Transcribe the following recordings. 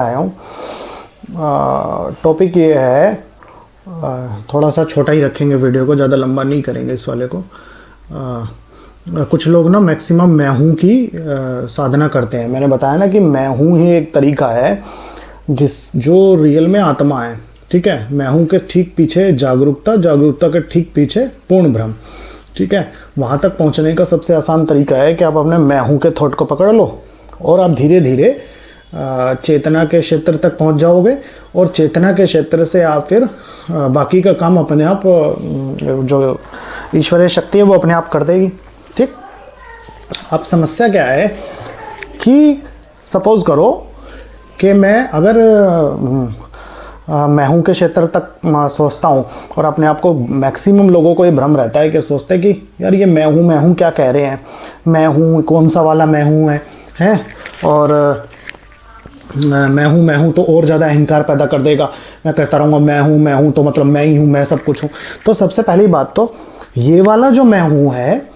आया हूँ। टॉपिक ये है, थोड़ा सा छोटा ही रखेंगे वीडियो को, ज़्यादा लंबा नहीं करेंगे इस वाले को। कुछ लोग ना मैक्सिमम मैं हूँ की साधना करते हैं। मैंने बताया ना कि मैं हूँ ही एक तरीका है जो रियल में आत्मा है। ठीक है, मैं हूँ के ठीक पीछे जागरूकता, जागरूकता के ठीक पीछे पूर्ण भ्रम। ठीक है, वहाँ तक पहुँचने का सबसे आसान तरीका है कि आप अपने मैं हूँ के थॉट को पकड़ लो और आप धीरे धीरे चेतना के क्षेत्र तक पहुंच जाओगे, और चेतना के क्षेत्र से आप फिर बाकी का काम अपने आप, जो ईश्वरीय शक्ति है वो अपने आप कर देगी। ठीक, अब समस्या क्या है कि सपोज करो कि मैं अगर मैं हूँ के क्षेत्र तक सोचता हूँ, और अपने आप को, मैक्सिमम लोगों को ये भ्रम रहता है कि सोचते हैं कि यार ये मैं हूँ क्या कह रहे हैं, मैं हूँ कौन सा वाला मैं हूँ है, और मैं हूँ तो और ज़्यादा अहंकार पैदा कर देगा। मैं कहता रहूँगा मैं हूँ तो मतलब मैं ही हूँ, मैं सब कुछ हूँ। तो सबसे पहली बात तो ये वाला जो मैं हूँ है,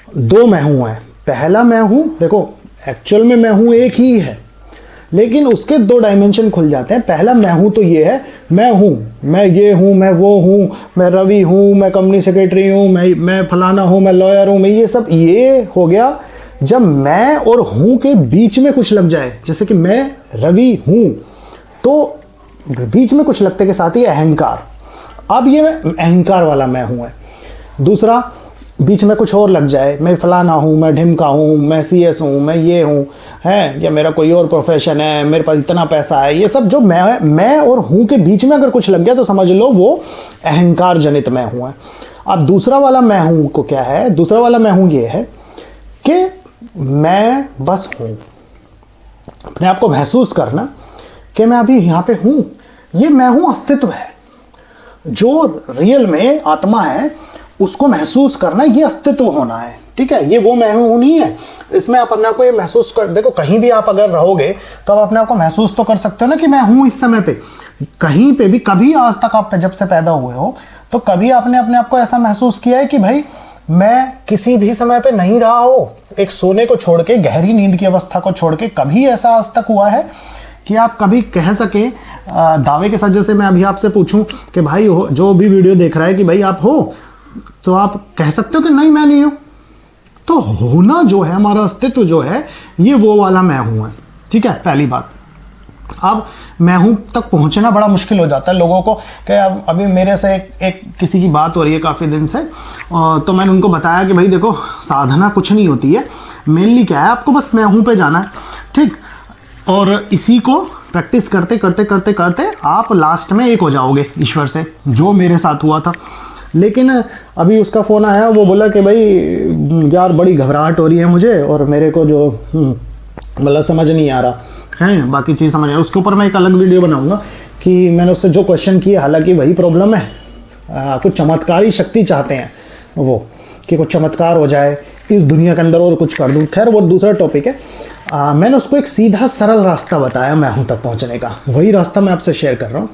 दो मैं हूँ है। पहला मैं हूँ, देखो एक्चुअल में मैं हूँ एक ही है, लेकिन उसके दो डायमेंशन खुल जाते हैं। पहला मैं हूँ तो ये है, मैं हूँ, मैं ये हूँ, मैं वो हूँ, मैं रवि हूँ, मैं कंपनी सेक्रेटरी हूँ, मैं फलाना हूँ, मैं लॉयर हूँ, मैं ये सब। ये हो गया जब मैं और हूँ के बीच में कुछ लग जाए। जैसे कि मैं रवि हूँ तो बीच में कुछ लगते के साथ ही अहंकार। अब ये अहंकार वाला मैं हूँ है। दूसरा, बीच में कुछ और लग जाए, मैं फलाना हूँ, मैं ढिमका हूँ, मैं CS हूँ, मैं ये हूँ है, या मेरा कोई और प्रोफेशन है, मेरे पास इतना पैसा है। ये सब जो मैं और हूँ के बीच में अगर कुछ लग गया तो समझ लो वो अहंकार जनित मैं हूँ है। अब दूसरा वाला मैं हूँ को क्या है, दूसरा वाला मैं हूँ ये है कि मैं बस हूँ। अपने आप को महसूस करना कि मैं अभी यहाँ पे हूँ, ये मैं हूँ अस्तित्व है। जो रियल में आत्मा है उसको महसूस करना, ये अस्तित्व होना है। ठीक है, ये वो मैं हूँ नहीं है। इसमें आप अपने आप को ये महसूस कर, देखो कहीं भी आप अगर रहोगे तो आप अपने आप को महसूस तो कर सकते हो ना कि मैं हूँ इस समय पे। कहीं पे भी कभी आज तक आप जब से पैदा हुए हो तो कभी आपने अपने आप को ऐसा महसूस किया है कि भाई मैं किसी भी समय पे नहीं रहा हो? एक सोने को छोड़ के, गहरी नींद की अवस्था को छोड़ के, कभी ऐसा आज तक हुआ है कि आप कभी कह सके दावे के साथ? जैसे मैं अभी आपसे पूछूं कि भाई हो, जो भी वीडियो देख रहा है कि भाई आप हो, तो आप कह सकते हो कि नहीं मैं नहीं हूं? तो होना जो है, हमारा अस्तित्व जो है, ये वो वाला मैं हूं है। ठीक है, पहली बात। अब मैं हूं तक पहुंचना बड़ा मुश्किल हो जाता है लोगों को। कि अभी मेरे से एक किसी की बात हो रही है काफ़ी दिन से, तो मैंने उनको बताया कि भाई देखो साधना कुछ नहीं होती है, मेनली क्या है, आपको बस मैं हूं पे जाना है। ठीक, और इसी को प्रैक्टिस करते करते करते करते आप लास्ट में एक हो जाओगे ईश्वर से, जो मेरे साथ हुआ था। लेकिन अभी उसका फ़ोन आया, वो बोला कि भाई यार बड़ी घबराहट हो रही है मुझे, और मेरे को जो मतलब समझ नहीं आ रहा है, बाकी चीज़ समझ आ रहा है। उसके ऊपर मैं एक अलग वीडियो बनाऊंगा कि मैंने उससे जो क्वेश्चन किए, हालांकि वही प्रॉब्लम है, कुछ चमत्कारी शक्ति चाहते हैं वो, कि कुछ चमत्कार हो जाए इस दुनिया के अंदर और कुछ कर दूँ। खैर वो दूसरा टॉपिक है। मैंने उसको एक सीधा सरल रास्ता बताया मैं हूँ तक पहुँचने का, वही रास्ता मैं आपसे शेयर कर रहा हूँ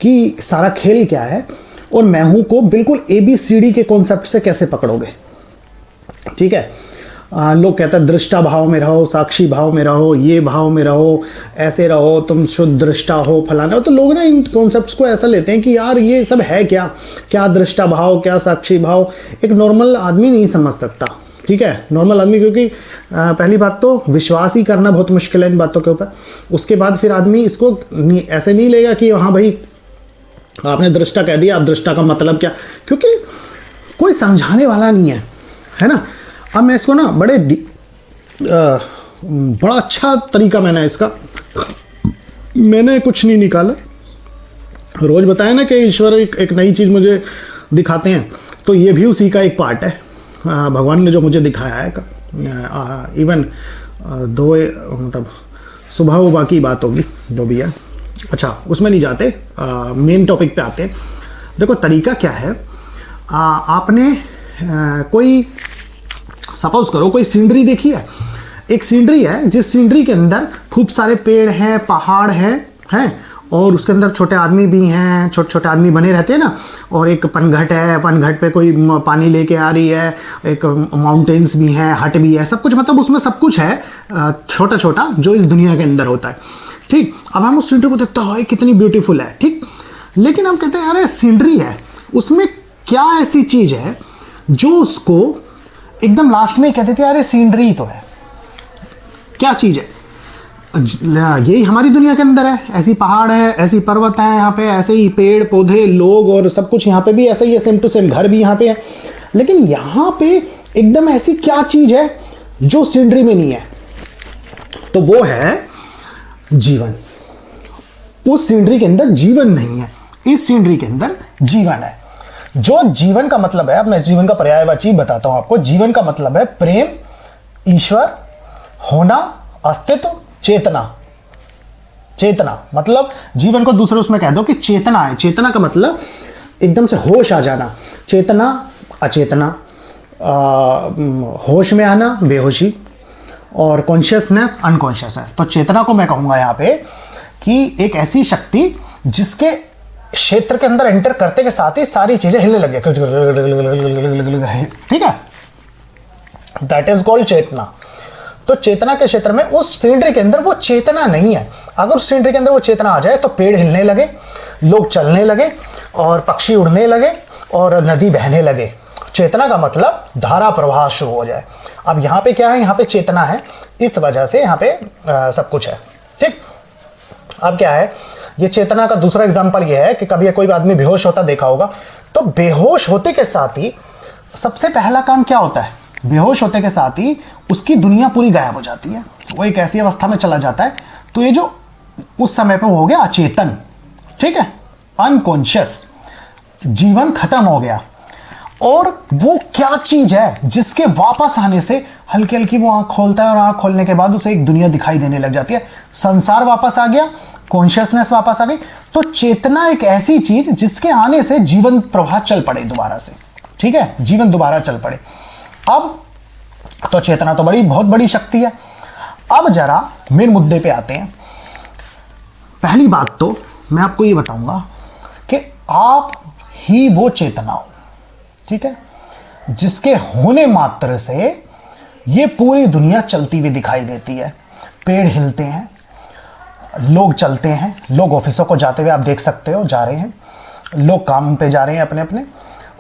कि सारा खेल क्या है, और मैं हूँ को बिल्कुल ABCD के कॉन्सेप्ट से कैसे पकड़ोगे। ठीक है, लोग कहते हैं दृष्टा भाव में रहो, साक्षी भाव में रहो, ये भाव में रहो, ऐसे रहो, तुम शुद्ध दृष्टा हो, फलाना हो। तो लोग ना इन कॉन्सेप्ट्स को ऐसा लेते हैं कि यार ये सब है क्या, क्या दृष्टा भाव, क्या साक्षी भाव, एक नॉर्मल आदमी नहीं समझ सकता। ठीक है, नॉर्मल आदमी, क्योंकि पहली बात तो विश्वास ही करना बहुत मुश्किल है इन बातों के ऊपर। उसके बाद फिर आदमी इसको ऐसे नहीं लेगा कि हाँ भाई आपने दृष्टा कह दिया, अब दृष्टा का मतलब क्या, क्योंकि कोई समझाने वाला नहीं है ना। अब मैं इसको ना बड़ा अच्छा तरीका मैंने इसका, मैंने कुछ नहीं निकाला, रोज़ बताया ना कि ईश्वर एक नई चीज़ मुझे दिखाते हैं, तो ये भी उसी का एक पार्ट है। भगवान ने जो मुझे दिखाया है, इवन दो मतलब सुबह वो बाकी बात होगी जो भी है। अच्छा, उसमें नहीं जाते, मेन टॉपिक पे आते हैं। देखो तरीका क्या है, आपने कोई सपोज करो कोई सीनरी देखी है, एक सीनरी है जिस सीनरी के अंदर खूब सारे पेड़ हैं, पहाड़ हैं, और उसके अंदर छोटे आदमी भी हैं, छोटे छोटे आदमी बने रहते हैं ना, और एक पनघट है, पनघट पे कोई पानी लेके आ रही है, एक माउंटेन्स भी हैं, हट भी है, सब कुछ, मतलब उसमें सब कुछ है छोटा छोटा जो इस दुनिया के अंदर होता है। ठीक। अब हम उस सीनरी को देखते हैं कितनी ब्यूटीफुल है, ठीक, लेकिन हम कहते हैं अरे सीनरी है, उसमें क्या ऐसी चीज है जो उसको एकदम लास्ट में कहते थे अरे सीनरी तो है, क्या चीज है? यही हमारी दुनिया के अंदर है, ऐसी पहाड़ है, ऐसी पर्वत है यहाँ पे, ऐसे ही पेड़ पौधे लोग और सब कुछ यहाँ पे भी ऐसा ही है, सेम टू सेम घर भी यहाँ पे है, लेकिन यहाँ पे एकदम ऐसी क्या चीज है जो सीनरी में नहीं है? तो वो है जीवन। उस सीनरी के अंदर जीवन नहीं है, इस सीनरी के अंदर जीवन है। जो जीवन का मतलब है, अब मैं जीवन का पर्यायवाची बताता हूं आपको। जीवन का मतलब है प्रेम, ईश्वर, होना, अस्तित्व, चेतना। चेतना मतलब जीवन को दूसरे उसमें कह दो कि चेतना है। चेतना का मतलब एकदम से होश आ जाना, चेतना, अचेतना, होश में आना, बेहोशी, और कॉन्शियसनेस, अनकॉन्शियस है। तो चेतना को मैं कहूंगा यहाँ पे कि एक ऐसी शक्ति जिसके क्षेत्र के अंदर एंटर करते के साथ ही सारी चीजें हिलने लग जाए, ठीक है, दैट इज कॉल्ड चेतना। तो चेतना के क्षेत्र में उस सीनरी के अंदर वो चेतना नहीं है। अगर उस सीनरी के अंदर वो चेतना आ जाए तो पेड़ हिलने लगे, लोग चलने लगे, और पक्षी उड़ने लगे, और नदी बहने लगे। चेतना का मतलब धारा प्रवाह शुरू हो जाए। अब यहाँ पे क्या है? यहाँ पे चेतना है, इस वजह से यहाँ पे सब कुछ है, ठीक। अब क्या है, ये चेतना का दूसरा एग्जाम्पल ये है कि कभी कोई आदमी बेहोश होता देखा होगा, तो बेहोश होते के साथ ही सबसे पहला काम क्या होता है? बेहोश होते के साथ ही उसकी दुनिया पूरी गायब हो जाती है, वो एक ऐसी अवस्था में चला जाता है। तो ये जो उस समय पे वो हो गया अचेतन, ठीक है, अनकॉन्शियस, जीवन खत्म हो गया। और वो क्या चीज है जिसके वापस आने से हल्की हल्की वो आंख खोलता है, और आंख खोलने के बाद उसे एक दुनिया दिखाई देने लग जाती है। संसार वापस आ गया, कॉन्शियसनेस वापस आ गई। तो चेतना एक ऐसी चीज जिसके आने से जीवन प्रवाह चल पड़े दोबारा से, ठीक है, जीवन दोबारा चल पड़े। अब तो चेतना तो बहुत बड़ी शक्ति है। अब जरा मेन मुद्दे पे आते हैं। पहली बात तो मैं आपको ये बताऊंगा कि आप ही वो चेतना हो, ठीक है, जिसके होने मात्र से ये पूरी दुनिया चलती हुई दिखाई देती है। पेड़ हिलते हैं, लोग चलते हैं, लोग ऑफिसों को जाते हुए आप देख सकते हो, जा रहे हैं, लोग काम पे जा रहे हैं अपने अपने,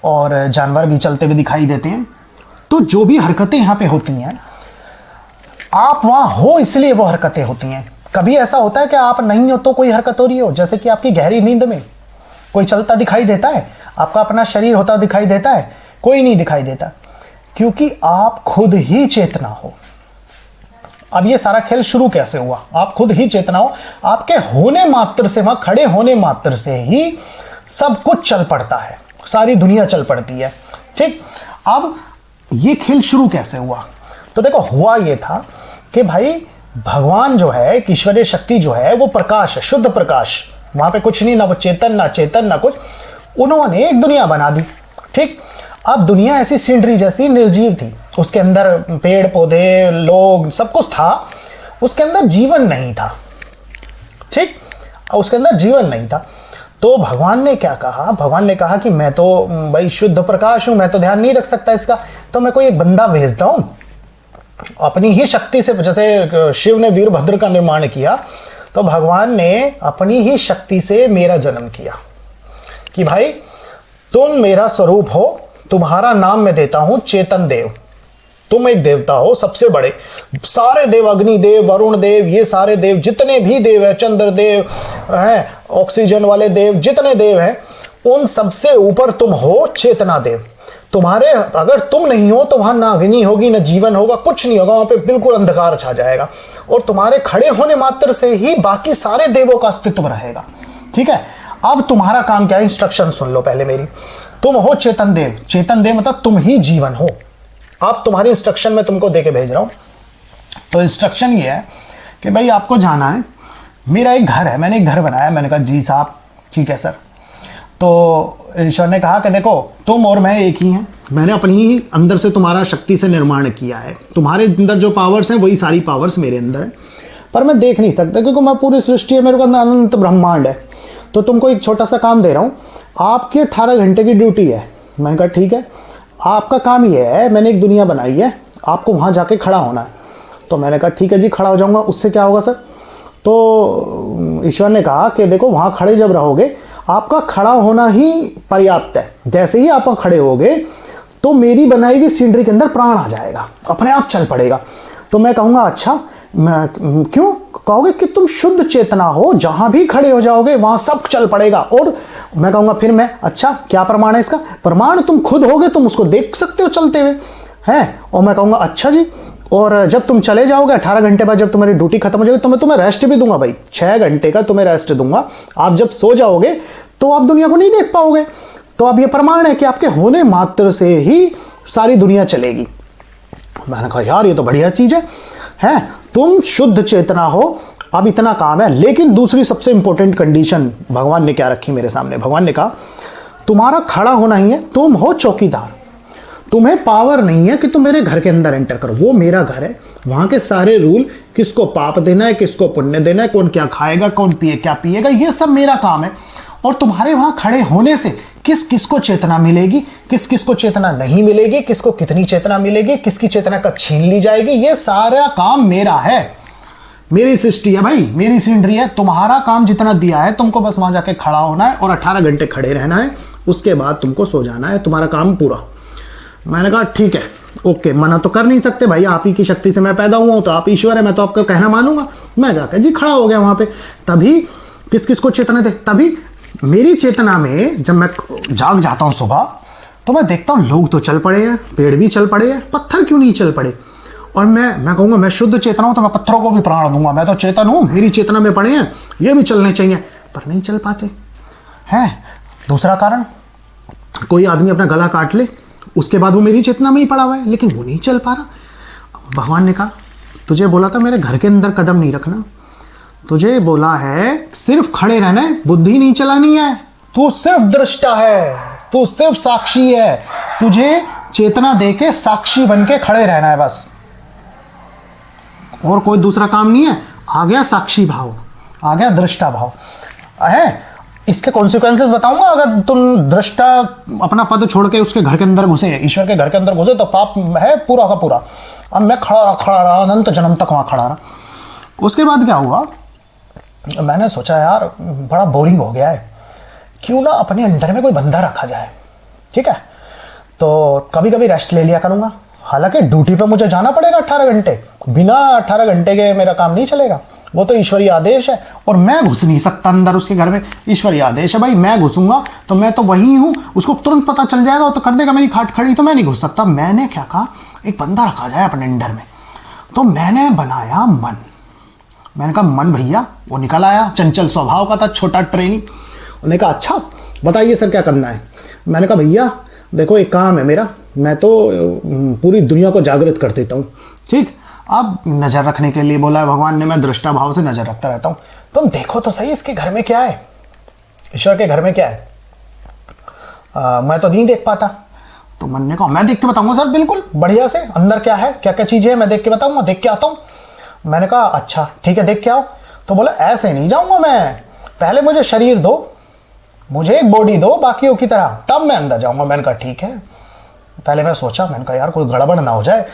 और जानवर भी चलते हुए दिखाई देते हैं। तो जो भी हरकतें यहाँ पे होती हैं, आप वहाँ हो इसलिए वो हरकतें होती हैं। कभी ऐसा होता है कि आप नहीं हो तो कोई हरकत हो रही हो, जैसे कि आपकी गहरी नींद में कोई चलता दिखाई देता है, आपका अपना शरीर होता दिखाई देता है? कोई नहीं दिखाई देता, क्योंकि आप खुद ही चेतना हो। अब ये सारा खेल शुरू कैसे हुआ? आप खुद ही चेतना हो, आपके होने मात्र से, वहां खड़े होने मात्र से ही सब कुछ चल पड़ता है, सारी दुनिया चल पड़ती है, ठीक। अब ये खेल शुरू कैसे हुआ? तो देखो, हुआ ये था कि भाई भगवान जो है, एक ईश्वरीय शक्ति जो है, वो प्रकाश है, शुद्ध प्रकाश, वहां पे कुछ नहीं, ना वो चेतन ना चेतन ना कुछ, उन्होंने एक दुनिया बना दी, ठीक। अब दुनिया ऐसी सीनरी जैसी निर्जीव थी, उसके अंदर पेड़ पौधे लोग सब कुछ था, उसके अंदर जीवन नहीं था, ठीक, उसके अंदर जीवन नहीं था। तो भगवान ने क्या कहा? भगवान ने कहा कि मैं तो भाई शुद्ध प्रकाश हूं, मैं तो ध्यान नहीं रख सकता इसका, तो मैं कोई एक बंदा भेजता हूं अपनी ही शक्ति से। जैसे शिव ने वीरभद्र का निर्माण किया, तो भगवान ने अपनी ही शक्ति से मेरा जन्म किया कि भाई तुम मेरा स्वरूप हो, तुम्हारा नाम मैं देता हूं चेतन देव, तुम एक देवता हो सबसे बड़े, सारे देव, अग्नि देव, वरुण देव, ये सारे देव जितने भी देव है, चंद्र देव हैं, ऑक्सीजन वाले देव, जितने देव हैं, उन सबसे ऊपर तुम हो चेतना देव। तुम्हारे अगर तुम नहीं हो तो वहां ना अग्नि होगी, ना जीवन होगा, कुछ नहीं होगा, वहां पे बिल्कुल अंधकार छा जाएगा, और तुम्हारे खड़े होने मात्र से ही बाकी सारे देवों का अस्तित्व रहेगा, ठीक है। अब तुम्हारा काम क्या है? इंस्ट्रक्शन सुन लो पहले मेरी। तुम हो चेतन देव, चेतन देव मतलब तुम ही जीवन हो। आप तुम्हारी इंस्ट्रक्शन में तुमको देके भेज रहा हूं। तो इंस्ट्रक्शन ये है कि भाई आपको जाना है, मेरा एक घर है, मैंने एक घर बनाया। मैंने कहा जी साहब, ठीक है सर। तो ईश्वर ने कहा कि देखो तुम और मैं एक ही हैं, मैंने अपनी ही अंदर से तुम्हारा शक्ति से निर्माण किया है, तुम्हारे अंदर जो पावर्स हैं वही सारी पावर्स मेरे अंदर है, पर मैं देख नहीं सकता क्योंकि मैं पूरी सृष्टि है, मेरे को अंदर अनंत ब्रह्मांड है। तो तुमको एक छोटा सा काम दे रहा हूँ, आपकी 18 घंटे की ड्यूटी है। मैंने कहा ठीक है, आपका काम ये है, मैंने एक दुनिया बनाई है, आपको वहाँ जाके खड़ा होना है। तो मैंने कहा ठीक है जी, खड़ा हो जाऊँगा। उससे क्या होगा सर? तो ईश्वर ने कहा कि देखो वहाँ खड़े जब रहोगे, आपका खड़ा होना ही पर्याप्त है। जैसे ही आप खड़े होगे तो मेरी बनाई हुई सीनरी के अंदर प्राण आ जाएगा, अपने आप चल पड़ेगा। तो मैं कहूँगा अच्छा, मैं क्यों? कहोगे कि तुम शुद्ध चेतना हो, जहां भी खड़े हो जाओगे वहां सब चल पड़ेगा। और मैं कहूँगा फिर मैं, अच्छा क्या प्रमाण है इसका? प्रमाण तुम खुद होगे, तुम उसको देख सकते हो चलते हुए हैं। और मैं कहूँगा अच्छा जी, और जब तुम चले जाओगे 18 घंटे बाद जब तुम्हारी ड्यूटी खत्म हो जाएगी तो मैं तुम्हें रेस्ट भी दूंगा भाई, 6 घंटे का तुम्हें रेस्ट दूंगा। आप जब सो जाओगे तो आप दुनिया को नहीं देख पाओगे। तो अब ये प्रमाण है कि आपके होने मात्र से ही सारी दुनिया चलेगी। मैंने कहा यार ये तो बढ़िया चीज है, तुम शुद्ध चेतना हो, अब इतना काम है। लेकिन दूसरी सबसे इंपॉर्टेंट कंडीशन भगवान ने क्या रखी मेरे सामने? भगवान ने कहा तुम्हारा खड़ा होना ही है, तुम हो चौकीदार, तुम्हें पावर नहीं है कि तुम मेरे घर के अंदर एंटर करो। वो मेरा घर है, वहां के सारे रूल, किसको पाप देना है, किसको पुण्य देना है, कौन क्या खाएगा, कौन पिए क्या पिएगा, ये सब मेरा काम है। और तुम्हारे वहां खड़े होने से किस किस को चेतना मिलेगी, किस किस को चेतना नहीं मिलेगी, किसको कितनी चेतना मिलेगी, किसकी चेतना कब छीन ली जाएगी, ये सारा काम मेरा है। मेरी सृष्टि है भाई, मेरी सीनरी है। तुम्हारा काम जितना दिया है तुमको बस वहां जाके खड़ा होना है और 18 घंटे खड़े रहना है, उसके बाद तुमको सो जाना है, तुम्हारा काम पूरा। मैंने कहा ठीक है, ओके, मना तो कर नहीं सकते भाई, आप ही की शक्ति से मैं पैदा हुआ हूं, तो आप ईश्वर है, मैं तो आपका कहना मानूंगा। मैं जाकर जी खड़ा हो गया वहां पे। तभी किस किस को चेतना दे, तभी मेरी चेतना में जब मैं जाग जाता हूं सुबह, तो मैं देखता हूं लोग तो चल पड़े हैं, पेड़ भी चल पड़े हैं, पत्थर क्यों नहीं चल पड़े। और मैं कहूंगा मैं शुद्ध चेतना हूं तो मैं पत्थरों को भी प्राण दूंगा, मैं तो चेतन हूं, मेरी चेतना में पड़े हैं, ये भी चलने चाहिए, पर नहीं चल पाते हैं। दूसरा कारण, कोई आदमी अपना गला काट ले, उसके बाद वो मेरी चेतना में ही पड़ा हुआ है, लेकिन वो नहीं चल पा रहा। भगवान ने कहा तुझे बोला था मेरे घर के अंदर कदम नहीं रखना, तुझे बोला है सिर्फ खड़े रहना है, बुद्धि नहीं चलानी है, तू सिर्फ दृष्टा है, तू सिर्फ साक्षी है, तुझे चेतना देके साक्षी बन के खड़े रहना है बस, और कोई दूसरा काम नहीं है। आ गया साक्षी भाव, आ गया दृष्टा भाव है। इसके कॉन्सिक्वेंसेस बताऊंगा। अगर तुम दृष्टा अपना पद छोड़ के उसके घर के अंदर घुसे, ईश्वर के घर के अंदर घुसे, तो पाप है पूरा का पूरा। अब मैं खड़ा रहा अनंत जन्म तक वहां खड़ा रहा। उसके बाद क्या हुआ, मैंने सोचा यार बड़ा बोरिंग हो गया है, क्यों ना अपने अंडर में कोई बंदा रखा जाए। ठीक है, तो कभी कभी रेस्ट ले लिया करूंगा। हालांकि ड्यूटी पे मुझे जाना पड़ेगा 18 घंटे, बिना 18 घंटे के मेरा काम नहीं चलेगा, वो तो ईश्वरीय आदेश है। और मैं घुस नहीं सकता अंदर उसके घर में, ईश्वरीय आदेश है भाई। मैं घुसूंगा तो मैं तो वही हूं, उसको तुरंत पता चल जाएगा, वो तो कर देगा मेरी खाट खड़ी, तो मैं नहीं घुस सकता। मैंने क्या कहा, एक बंदा रखा जाए अपने अंडर में। तो मैंने बनाया मन। मैंने कहा मन भैया, वो निकल आया, चंचल स्वभाव का था, छोटा ट्रेनी। उन्होंने कहा अच्छा बताइए सर क्या करना है। मैंने कहा भैया देखो एक काम है मेरा, मैं तो पूरी दुनिया को जागृत कर देता हूँ। ठीक, अब नज़र रखने के लिए बोला है भगवान ने, मैं दृष्टा भाव से नज़र रखता रहता हूँ। तुम देखो तो सही इसके घर में क्या है, ईश्वर के घर में क्या है। मैं तो नहीं देख पाता। तो मन ने कहा मैं देख के बताऊंगा सर, बिल्कुल बढ़िया से, अंदर क्या है, क्या क्या चीज़ें है, मैं देख के बताऊंगा, देख के आता हूँ। मैंने कहा अच्छा ठीक है देख के आओ। तो बोला ऐसे नहीं जाऊंगा मैं, पहले मुझे शरीर दो, मुझे एक बॉडी दो बाकियों की तरह, तब मैं अंदर जाऊंगा। मैंने कहा ठीक है। पहले मैं सोचा, मैंने कहा यार कोई गड़बड़ ना हो जाए,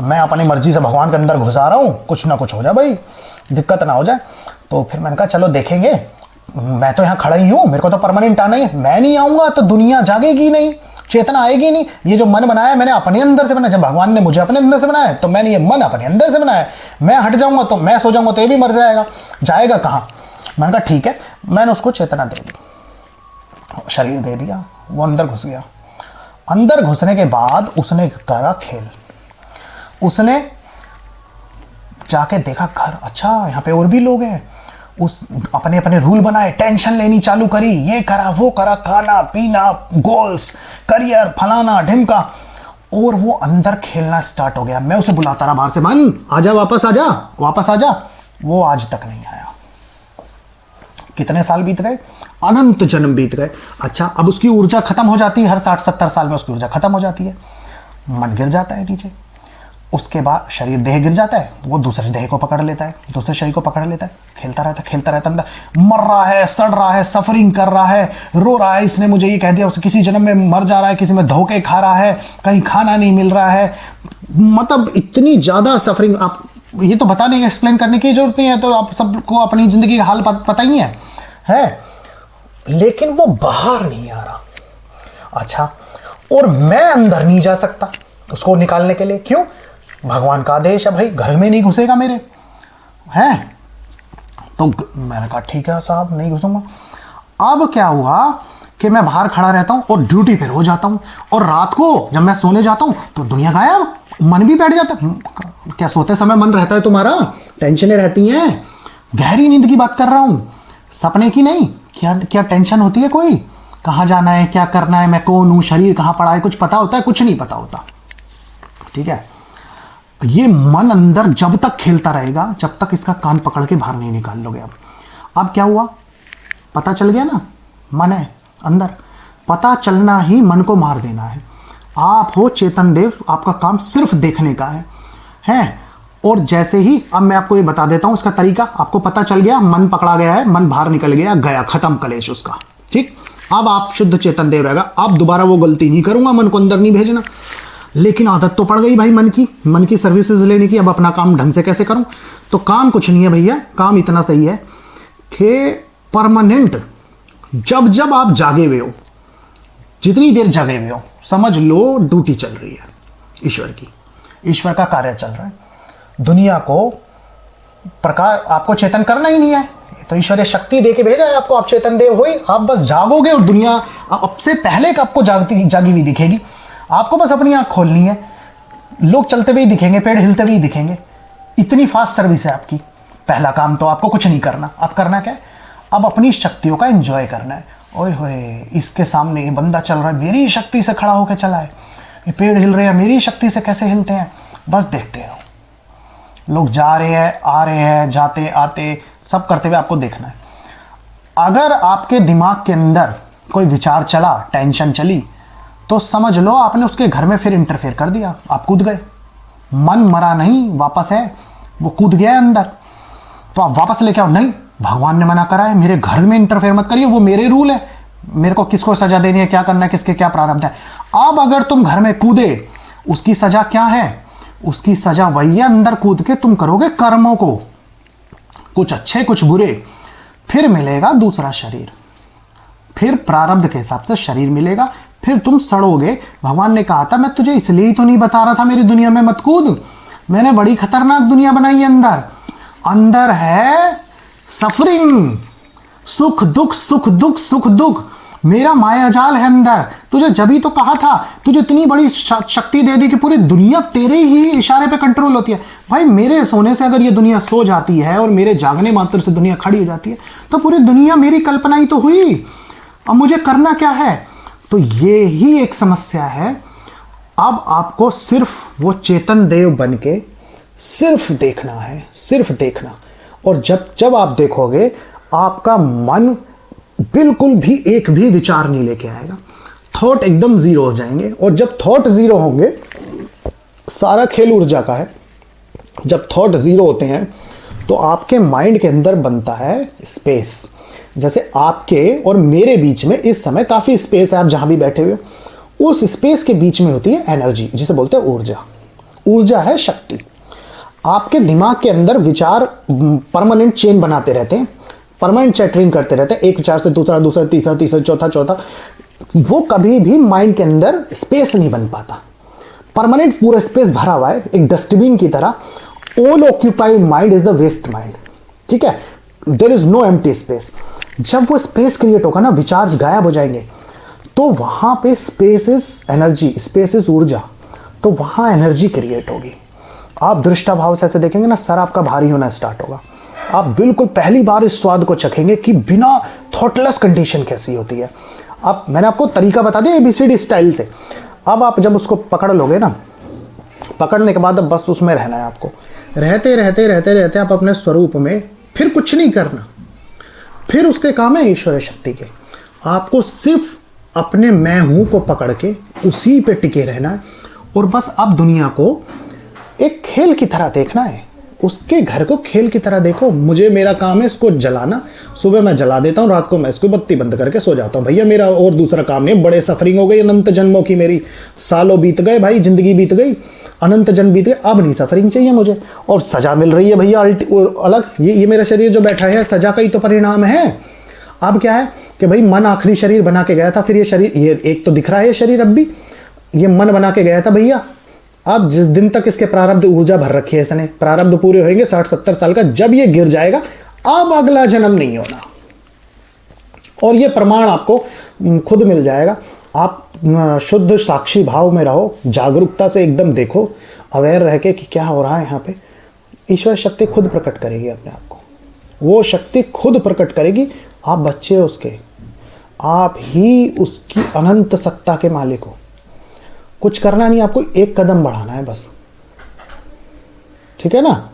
मैं अपनी मर्जी से भगवान के अंदर घुसा रहा हूँ, कुछ ना कुछ हो जाए भाई, दिक्कत ना हो जाए। तो फिर मैंने कहा चलो देखेंगे, मैं तो यहाँ खड़ा ही हूँ, मेरे को तो परमानेंट आना ही है, मैं नहीं आऊँगा तो दुनिया जागेगी नहीं, चेतना आएगी नहीं। ये जो मन बनाया मैंने अपने अंदर से बनाया, जब भगवान ने मुझे अपने अंदर से बनाया तो मैंने ये मन अपने अंदर से बनाया। मैं हट जाऊँगा तो मैं सो जाऊँगा तो ये भी मर जाएगा, जाएगा कहाँ। मैंने कहा ठीक है, मैंने उसको चेतना दे दी, शरीर दे दिया, वो अंदर घुस गया। अंदर घुसने के बाद उसने करा खेल, उसने जाके देखा घर, अच्छा यहाँ पे और भी लोग हैं, उस अपने अपने रूल बनाए, टेंशन लेनी चालू करी, ये करा वो करा, खाना पीना, गोल्स, करियर, फलाना ढिमका, और वो अंदर खेलना स्टार्ट हो गया। मैं उसे बुलाता रहा बाहर से, मन आजा, वापस आजा, वापस आजा। वो आज तक नहीं आया। कितने साल बीत गए, अनंत जन्म बीत गए। अच्छा अब उसकी ऊर्जा खत्म हो जाती है, हर 60-70 साल में उसकी ऊर्जा खत्म हो जाती है, मन गिर जाता है नीचे। उसके बाद शरीर देह गिर जाता है, वो दूसरे देह को पकड़ लेता है, दूसरे शरीर को पकड़ लेता है, खेलता रहता अंदर, मर रहा है, सड़ रहा है, सफरिंग कर रहा है, रो रहा है, इसने मुझे ये कह दिया, उसे किसी जन्म में मर जा रहा है, किसी में धोखे खा रहा है, कहीं खाना नहीं मिल रहा है, मतलब इतनी ज़्यादा सफरिंग। आप ये तो बताने एक्सप्लेन करने की जरूरत नहीं है, तो आप सबको अपनी जिंदगी का हाल पता ही है। लेकिन वो बाहर नहीं आ रहा। अच्छा, और मैं अंदर नहीं जा सकता उसको निकालने के लिए, क्यों? भगवान का आदेश है भाई, घर में नहीं घुसेगा मेरे, हैं? तो मैंने कहा ठीक है साहब, नहीं घुसूंगा। अब क्या हुआ कि मैं बाहर खड़ा रहता हूं और ड्यूटी पे हो जाता हूं, और रात को जब मैं सोने जाता हूं तो दुनिया गायब, मन भी बैठ जाता है। क्या सोते समय मन रहता है तुम्हारा? टेंशनें रहती हैं। गहरी नींद की बात कर रहा हूं, सपने की नहीं। क्या क्या टेंशन होती है? कोई कहाँ जाना है, क्या करना है, मैं कौन हूं, शरीर कहाँ पड़ा है, कुछ पता होता है? कुछ नहीं पता होता। ठीक है, ये मन अंदर जब तक खेलता रहेगा, जब तक इसका कान पकड़ के बाहर नहीं निकाल लोगे। अब क्या हुआ, पता चल गया ना, मन है अंदर। पता चलना ही मन को मार देना है। आप हो चेतन देव, आपका काम सिर्फ देखने का है। और जैसे ही, अब मैं आपको ये बता देता हूं इसका तरीका, आपको पता चल गया, मन पकड़ा गया है, मन बाहर निकल गया, गया, खत्म कलेश उसका। ठीक, अब आप शुद्ध चेतन देव रहेगा। अब दोबारा वो गलती नहीं करूंगा, मन को अंदर नहीं भेजना। लेकिन आदत तो पड़ गई भाई मन की सर्विसेज लेने की। अब अपना काम ढंग से कैसे करूं? तो काम कुछ नहीं है भैया, काम इतना सही है कि परमानेंट जब जब आप जागे हुए हो, जितनी देर जागे हुए हो, समझ लो ड्यूटी चल रही है ईश्वर की, ईश्वर का कार्य चल रहा है। दुनिया को प्रकार, आपको चेतन करना ही नहीं है, तो ईश्वरीय शक्ति दे के भेजा है आपको। आप चेतन देव हो ही, आप बस जागोगे और दुनिया अब से पहले का आपको जागी हुई दिखेगी। आपको बस अपनी आंख खोलनी है, लोग चलते हुए ही दिखेंगे, पेड़ हिलते हुए ही दिखेंगे। इतनी फास्ट सर्विस है आपकी। पहला काम तो आपको कुछ नहीं करना। अब करना क्या है? अब अपनी शक्तियों का एंजॉय करना है। ओए होए, इसके सामने ये बंदा चल रहा है, मेरी शक्ति से खड़ा होकर चला है। ये पेड़ हिल रहे हैं, मेरी शक्ति से कैसे हिलते हैं, बस देखते रहो। लोग जा रहे हैं, आ रहे हैं, जाते आते, सब करते हुए आपको देखना है। अगर आपके दिमाग के अंदर कोई विचार चला, टेंशन चली, तो समझ लो आपने उसके घर में फिर इंटरफेयर कर दिया, आप कूद गए। मन मरा नहीं, वापस है, वो कूद गया अंदर। तो आप वापस लेके आओ, नहीं भगवान ने मना करा है, मेरे घर में इंटरफेयर मत करिए, वो मेरे रूल है, मेरे को किसको सजा देनी है, क्या करना है, किसके क्या प्रारब्ध है। अब अगर तुम घर में कूदे, उसकी सजा क्या है? उसकी सजा वही है, अंदर कूद के तुम करोगे कर्मों को, कुछ अच्छे कुछ बुरे, फिर मिलेगा दूसरा शरीर, फिर प्रारब्ध के हिसाब से शरीर मिलेगा, फिर तुम सड़ोगे। भगवान ने कहा था, मैं तुझे इसलिए ही तो नहीं बता रहा था मेरी दुनिया में मत कूद, मैंने बड़ी खतरनाक दुनिया बनाई है। अंदर है सफरिंग, सुख दुख, सुख दुख, सुख दुख, मेरा मायाजाल है अंदर। तुझे जब ही तो कहा था, तुझे इतनी बड़ी शक्ति दे दी कि पूरी दुनिया तेरे ही इशारे पे कंट्रोल होती है। भाई मेरे सोने से अगर ये दुनिया सो जाती है और मेरे जागने मात्र से दुनिया खड़ी हो जाती है, तो पूरी दुनिया मेरी कल्पना ही तो हुई। अब मुझे करना क्या है? तो ये ही एक समस्या है। अब आपको सिर्फ वो चेतन देव बन के सिर्फ देखना है, सिर्फ देखना। और जब जब आप देखोगे, आपका मन बिल्कुल भी एक भी विचार नहीं लेके आएगा, थॉट एकदम जीरो हो जाएंगे। और जब थॉट जीरो होंगे, सारा खेल ऊर्जा का है। जब थॉट जीरो होते हैं तो आपके माइंड के अंदर बनता है स्पेस। जैसे आपके और मेरे बीच में इस समय काफी स्पेस है, आप जहां भी बैठे हुए हो, उस स्पेस के बीच में होती है एनर्जी, जिसे बोलते हैं ऊर्जा। ऊर्जा है शक्ति। आपके दिमाग के अंदर विचार परमानेंट चेन बनाते रहते हैं, परमानेंट चैटरिंग करते रहते हैं, एक विचार से दूसरा, दूसरा तीसरा, तीसरा चौथा, चौथा। वो कभी भी माइंड के अंदर स्पेस नहीं बन पाता। परमानेंट पूरा स्पेस भरा हुआ है, एक डस्टबिन की तरह। All occupied mind is the waste mind. ठीक है, there is no empty space. जब वो स्पेस क्रिएट होगा ना, विचार गायब हो जाएंगे, तो वहां पे space is energy, space is ऊर्जा, तो वहां एनर्जी क्रिएट होगी। आप दृष्टा भाव से ऐसे देखेंगे ना, सर आपका भारी होना स्टार्ट होगा। आप बिल्कुल पहली बार इस स्वाद को चखेंगे कि बिना थॉटलेस कंडीशन कैसी होती है। अब मैंने आपको तरीका बता दिया ABCD स्टाइल से। अब आप जब उसको पकड़ लोगे ना, पकड़ने के बाद अब बस उसमें रहना है आपको। रहते रहते रहते रहते आप अपने स्वरूप में, फिर कुछ नहीं करना, फिर उसके काम है ईश्वर शक्ति के। आपको सिर्फ अपने मैं हूं को पकड़ के उसी पे टिके रहना है। और बस अब दुनिया को एक खेल की तरह देखना है, उसके घर को खेल की तरह देखो। मुझे मेरा काम है इसको जलाना, सुबह मैं जला देता हूँ, रात को मैं इसको बत्ती बंद करके सो जाता हूँ। भैया मेरा और दूसरा काम नहीं है। बड़े सफरिंग हो गई अनंत जन्मों की, मेरी सालों बीत गए भाई, जिंदगी बीत गई, अनंत जन्म बीत गए, अब नहीं सफरिंग चाहिए मुझे। और सजा मिल रही है भैया अलग, ये मेरा शरीर जो बैठा है सजा का ही तो परिणाम है। अब क्या है कि भाई मन आखिरी शरीर बना के गया था, फिर ये शरीर, ये एक तो दिख रहा है ये शरीर, अब भी ये मन बना के गया था भैया। अब जिस दिन तक इसके प्रारब्ध ऊर्जा भर रखी है इसने, प्रारब्ध पूरे होंगे 60-70 साल का, जब ये गिर जाएगा अब अगला जन्म नहीं होना। और ये प्रमाण आपको खुद मिल जाएगा। आप शुद्ध साक्षी भाव में रहो, जागरूकता से एकदम देखो, अवेयर रह के कि क्या हो रहा है यहाँ पे। ईश्वर शक्ति खुद प्रकट करेगी अपने आप को, वो शक्ति खुद प्रकट करेगी। आप बच्चे हो उसके, आप ही उसकी अनंत सत्ता के मालिक हो। कुछ करना नहीं, आपको एक कदम बढ़ाना है बस, ठीक है ना।